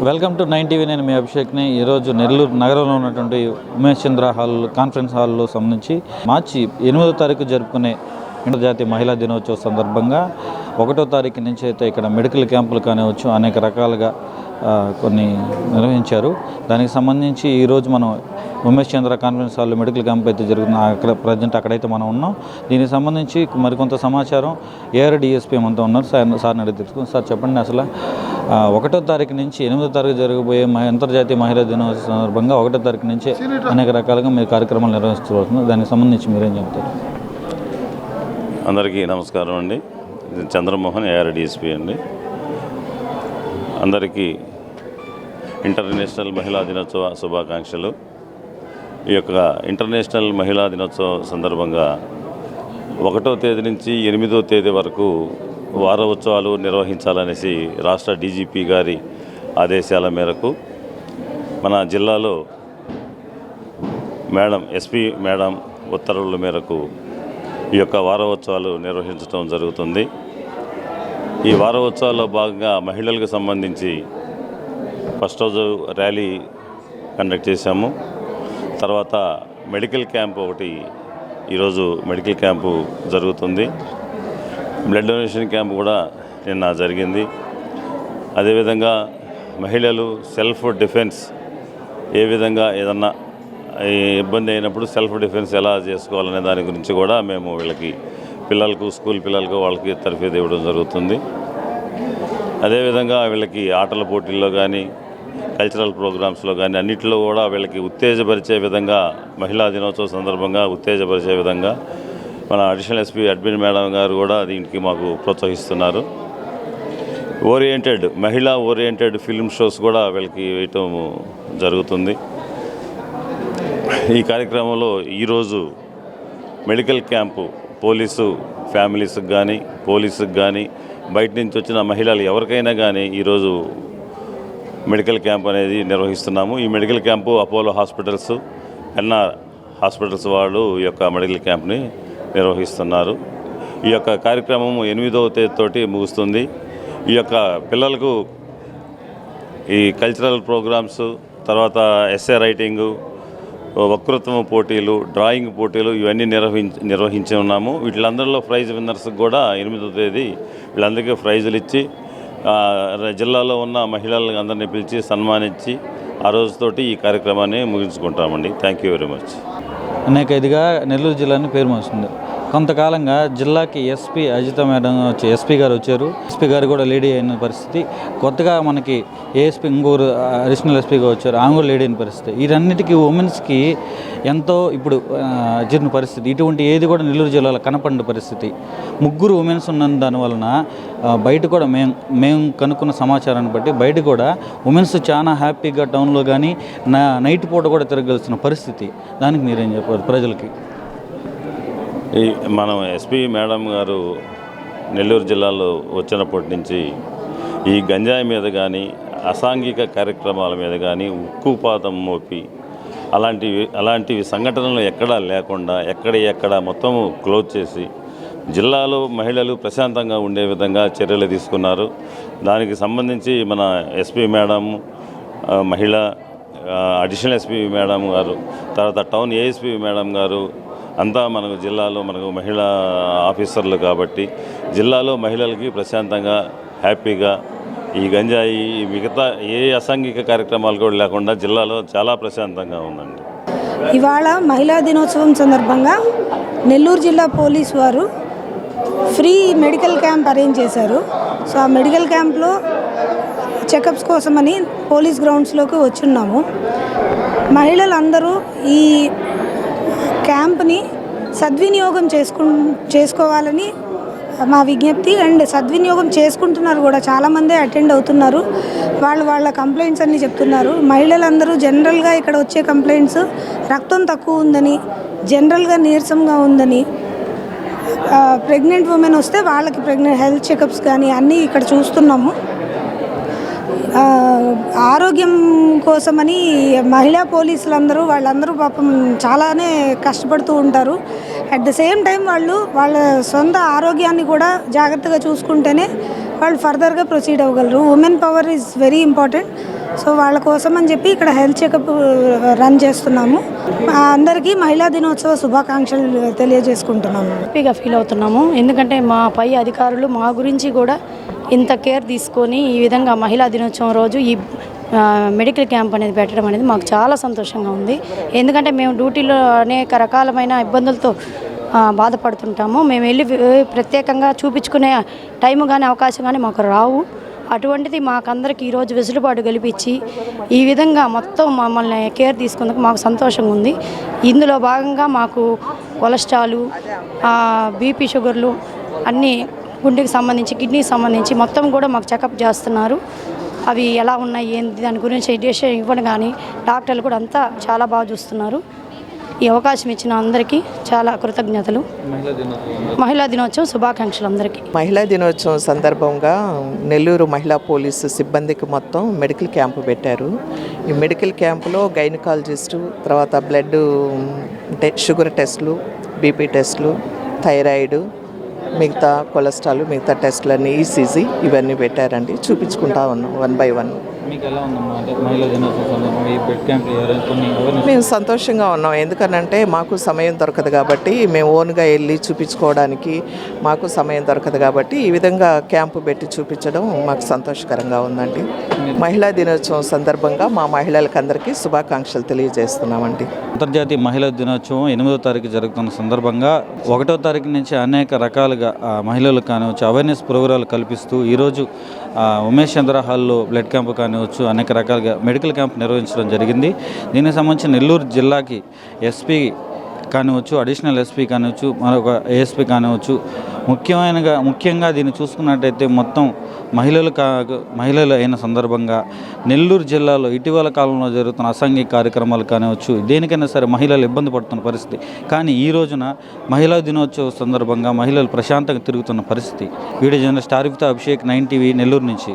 Welcome to 9 TV. నేను మీ అభిషేక్ని. ఈరోజు నెల్లూరు నగరంలో ఉన్నటువంటి ఉమేష్ చంద్ర హాల్ కాన్ఫరెన్స్ హాల్లో సంబంధించి మార్చి 8వ తారీఖు జరుపుకునే అంతర్జాతీయ మహిళా దినోత్సవం సందర్భంగా 1వ తారీఖు నుంచి అయితే ఇక్కడ మెడికల్ క్యాంపులు కానివచ్చు అనేక రకాలుగా కొన్ని నిర్వహించారు. దానికి సంబంధించి ఈరోజు మనం ఉమేష్ చంద్ర కాన్ఫరెన్స్ హాల్లో మెడికల్ క్యాంప్ అయితే జరుగుతుంది. అక్కడ ప్రజెంట్ అక్కడైతే మనం ఉన్నాం. దీనికి సంబంధించి మరికొంత సమాచారం ఏఆర్ డిఎస్పీ మనతో ఉన్నారు. సార్ని అడిగి తెలుసుకుని. సార్ చెప్పండి, అసలు 1వ తారీఖు నుంచి 8వ తారీఖు జరగబోయే అంతర్జాతీయ మహిళా దినోత్సవం సందర్భంగా 1వ తారీఖు నుంచి అనేక రకాలుగా మీరు కార్యక్రమాలు నిర్వహిస్తున్నారు. దానికి సంబంధించి మీరేం చెప్తారు? అందరికీ నమస్కారం అండి. చంద్రమోహన్, ఏఆర్ డిఎస్పీ అండి. అందరికీ ఇంటర్నేషనల్ మహిళా దినోత్సవ శుభాకాంక్షలు. ఈ యొక్క ఇంటర్నేషనల్ మహిళా దినోత్సవం సందర్భంగా 1వ తేదీ నుంచి 8వ తేదీ వరకు వారోత్సవాలు నిర్వహించాలనేసి రాష్ట్ర డీజీపీ గారి ఆదేశాల మేరకు మన జిల్లాలో ఎస్పీ మేడం ఉత్తర్వుల మేరకు ఈ యొక్క వారోత్సవాలు నిర్వహించడం జరుగుతుంది. ఈ వారోత్సవాల్లో భాగంగా మహిళలకు సంబంధించి ఫస్ట్ రోజు ర్యాలీ కండక్ట్ చేశాము. తర్వాత మెడికల్ క్యాంప్ ఒకటి ఈరోజు మెడికల్ క్యాంపు జరుగుతుంది. బ్లడ్ డొనేషన్ క్యాంప్ కూడా నిన్న జరిగింది. అదేవిధంగా మహిళలు సెల్ఫ్ డిఫెన్స్ ఏ విధంగా ఏదన్నా ఇబ్బంది అయినప్పుడు సెల్ఫ్ డిఫెన్స్ ఎలా చేసుకోవాలనే దాని గురించి కూడా మేము వీళ్ళకి స్కూల్ పిల్లలకు వాళ్ళకి తరఫేది ఇవ్వడం జరుగుతుంది. అదేవిధంగా వీళ్ళకి ఆటల పోటీల్లో కానీ కల్చరల్ ప్రోగ్రామ్స్లో కానీ అన్నింటిలో కూడా వీళ్ళకి ఉత్తేజపరిచే విధంగా మహిళా దినోత్సవం సందర్భంగా ఉత్తేజపరిచే విధంగా మన అడిషనల్ ఎస్పీ అడ్మిన్ మేడం గారు కూడా దీనికి మాకు ప్రోత్సహిస్తున్నారు. మహిళా ఓరియంటెడ్ ఫిల్మ్ షోస్ కూడా వీళ్ళకి వేయటం జరుగుతుంది. ఈ కార్యక్రమంలో ఈరోజు మెడికల్ క్యాంపు పోలీసు ఫ్యామిలీస్కి కానీ పోలీసుకి కానీ బయట నుంచి వచ్చిన మహిళలు ఎవరికైనా కానీ ఈరోజు మెడికల్ క్యాంప్ అనేది నిర్వహిస్తున్నాము. ఈ medical camp Apollo hospitals, NR hospitals వాళ్ళు ఈ యొక్క మెడికల్ క్యాంప్ని నిర్వహిస్తున్నారు. ఈ యొక్క కార్యక్రమం 8వ తేదీతోటి ముగుస్తుంది. ఈ యొక్క పిల్లలకు ఈ కల్చరల్ ప్రోగ్రామ్స్, తర్వాత ఎస్ఏ రైటింగు, వక్తృత్వం పోటీలు, డ్రాయింగ్ పోటీలు ఇవన్నీ నిర్వహించి ఉన్నాము. వీటిలందరిలో ప్రైజ్ విన్నర్స్కి కూడా 8వ తేదీ వీళ్ళందరికీ ప్రైజులు ఇచ్చి జిల్లాలో ఉన్న మహిళలను అందరినీ పిలిచి సన్మానించి ఆ రోజుతోటి ఈ కార్యక్రమాన్ని ముగించుకుంటామండి. Thank you very much. అనేక ఇదిగా నెల్లూరు జిల్లాని పేరు మోస్తుంది. కొంతకాలంగా జిల్లాకి ఎస్పీ అజిత మేడం ఎస్పీ గారు వచ్చారు. ఎస్పీ గారు కూడా లేడీ అయిన పరిస్థితి. కొత్తగా మనకి ఏఎస్పీ ఇంకోరు అడిషనల్ ఎస్పీగా వచ్చారు, ఆమె కూడా లేడీ అయిన పరిస్థితి. వీటన్నిటికీ ఉమెన్స్కి ఎంతో ఇప్పుడు అజీర్ణ పరిస్థితి. ఇటువంటి ఏది కూడా నెల్లూరు జిల్లాలో కనపడిన పరిస్థితి. 3 ఉమెన్స్ ఉన్న దానివలన బయట కూడా మేము కనుక్కున్న సమాచారాన్ని బట్టి బయట కూడా ఉమెన్స్ చాలా హ్యాపీగా టౌన్లో కానీ నైట్ పూట కూడా తిరగలిసిన పరిస్థితి. దానికి మీరేం చెప్పారు ప్రజలకి? మనం ఎస్పీ మేడం గారు నెల్లూరు జిల్లాలో వచ్చినప్పటి నుంచి ఈ గంజాయి మీద కానీ అసాంఘిక కార్యక్రమాల మీద కానీ ఉక్కుపాతం మోపి అలాంటివి సంఘటనలు ఎక్కడా లేకుండా ఎక్కడ మొత్తము క్లోజ్ చేసి జిల్లాలో మహిళలు ప్రశాంతంగా ఉండే విధంగా చర్యలు తీసుకున్నారు. దానికి సంబంధించి మన ఎస్పీ మేడం, మహిళా అడిషనల్ ఎస్పీ మేడం గారు, తర్వాత టౌన్ ఏఎస్పీ మేడం గారు అంతా మనకు జిల్లాలో మహిళా ఆఫీసర్లు కాబట్టి జిల్లాలో మహిళలకి ప్రశాంతంగా హ్యాపీగా ఈ గంజాయి మిగతా ఏ అసాంఘిక కార్యక్రమాలు కూడా లేకుండా జిల్లాలో చాలా ప్రశాంతంగా ఉందండి. ఇవాళ మహిళా దినోత్సవం సందర్భంగా నెల్లూరు జిల్లా పోలీసు వారు ఫ్రీ మెడికల్ క్యాంప్ అరేంజ్ చేశారు. సో ఆ మెడికల్ క్యాంప్లో చెకప్స్ కోసమని పోలీస్ గ్రౌండ్స్లోకి వచ్చున్నాము. మహిళలందరూ ఈ క్యాంప్ని సద్వినియోగం చేసుకోవాలని మా విజ్ఞప్తి. అండ్ సద్వినియోగం చేసుకుంటున్నారు కూడా, చాలామంది అటెండ్ అవుతున్నారు. వాళ్ళ కంప్లైంట్స్ అన్నీ చెప్తున్నారు. మహిళలందరూ జనరల్గా ఇక్కడ వచ్చే కంప్లైంట్స్ రక్తం తక్కువ ఉందని, జనరల్గా నీరసంగా ఉందని, ప్రెగ్నెంట్ ఉమెన్ వస్తే వాళ్ళకి హెల్త్ చెకప్స్ కానీ అన్నీ ఇక్కడ చూస్తున్నాము. ఆరోగ్యం కోసమని మహిళా పోలీసులందరూ వాళ్ళందరూ పాపం చాలానే కష్టపడుతూ ఉంటారు. అట్ ద సేమ్ టైం వాళ్ళ సొంత ఆరోగ్యాన్ని కూడా జాగ్రత్తగా చూసుకుంటేనే వాళ్ళు ఫర్దర్గా ప్రొసీడ్ అవ్వగలరు. Women power is very important. So వాళ్ళ కోసం అని చెప్పి ఇక్కడ హెల్త్ చెకప్ రన్ చేస్తున్నాము. అందరికీ మహిళా దినోత్సవ శుభాకాంక్షలు తెలియజేసుకుంటున్నాము. హ్యాపీగా ఫీల్ అవుతున్నాము. ఎందుకంటే మా పై అధికారులు మా గురించి కూడా ఇంత కేర్ తీసుకొని ఈ విధంగా మహిళా దినోత్సవం రోజు ఈ మెడికల్ క్యాంప్ అనేది పెట్టడం అనేది మాకు చాలా సంతోషంగా ఉంది. ఎందుకంటే మేము డ్యూటీలో అనేక రకాలమైన ఇబ్బందులతో బాధపడుతుంటాము. మేము వెళ్ళి ప్రత్యేకంగా చూపించుకునే టైం కానీ అవకాశం కానీ మాకు రావు. అటువంటిది మాకందరికి ఈరోజు వెసులుబాటు కల్పించి ఈ విధంగా మొత్తం మమ్మల్ని కేర్ తీసుకున్నందుకు మాకు సంతోషంగా ఉంది. ఇందులో భాగంగా మాకు కొలెస్ట్రాలు, బీపీ, షుగర్లు అన్నీ, గుండెకి సంబంధించి, కిడ్నీకి సంబంధించి మొత్తం కూడా మాకు చెకప్ చేస్తున్నారు. అవి ఎలా ఉన్నాయి ఏంటి దాని గురించి డెసిషన్ ఇవ్వడం కానీ డాక్టర్లు కూడా అంతా చాలా బాగా చూస్తున్నారు. ఈ అవకాశం ఇచ్చిన అందరికీ చాలా కృతజ్ఞతలు. మహిళా దినోత్సవం శుభాకాంక్షలు అందరికీ. మహిళా దినోత్సవం సందర్భంగా నెల్లూరు మహిళా పోలీసు సిబ్బందికి మొత్తం మెడికల్ క్యాంపు పెట్టారు. ఈ మెడికల్ క్యాంపులో గైనకాలజిస్టు, తర్వాత బ్లడ్ షుగర్ టెస్టులు, బీపీ టెస్టులు, థైరాయిడ్, మిగతా కొలెస్ట్రాల్, మిగతా టెస్టులన్నీ, ఈసీజీ ఇవన్నీ పెట్టారండి. చూపించుకుంటా ఉన్నాం 1 by 1. మీకు ఎలా ఉందమ్మా? అంటే మహిళా దినోత్సవం సందర్భంగా ఈ బెడ్ క్యాంప్ మేము సంతోషంగా ఉన్నాం. ఎందుకనంటే మాకు సమయం దొరకదు కాబట్టి, మేము ఓన్గా వెళ్ళి చూపించుకోవడానికి మాకు సమయం దొరకదు కాబట్టి ఈ విధంగా క్యాంపు పెట్టి చూపించడం మాకు సంతోషకరంగా ఉందండి. మహిళా దినోత్సవం సందర్భంగా మా మహిళలకు అందరికీ శుభాకాంక్షలు తెలియజేస్తున్నామండి. అంతర్జాతీయ మహిళా దినోత్సవం 8వ తారీఖు జరుగుతున్న సందర్భంగా 1వ తారీఖు నుంచి అనేక రకాలుగా మహిళలకు కానివచ్చు అవేర్నెస్ ప్రోగ్రాలు కల్పిస్తూ ఈరోజు ఉమేష్ చంద్ర హాల్లో బ్లడ్ క్యాంపు కానివచ్చు అనేక రకాలుగా మెడికల్ క్యాంప్ నిర్వహించడం జరిగింది. దీనికి సంబంధించి నెల్లూరు జిల్లాకి ఎస్పీ కానివచ్చు, అడిషనల్ ఎస్పీ కానివచ్చు, మరొక ఏఎస్పీ కానివచ్చు, ముఖ్యంగా దీన్ని చూసుకున్నట్టయితే మొత్తం మహిళలు అయిన సందర్భంగా నెల్లూరు జిల్లాలో ఇటీవల కాలంలో జరుగుతున్న అసాంఘిక కార్యక్రమాలు కానివచ్చు, దేనికైనా సరే మహిళలు ఇబ్బంది పడుతున్న పరిస్థితి. కానీ ఈ రోజున మహిళా దినోత్సవం సందర్భంగా మహిళలు ప్రశాంతంగా తిరుగుతున్న పరిస్థితి. వీడియో జర్నలిస్ట్ ఆరిఫ్తో అభిషేక్, 9 TV, నెల్లూరు నుంచి.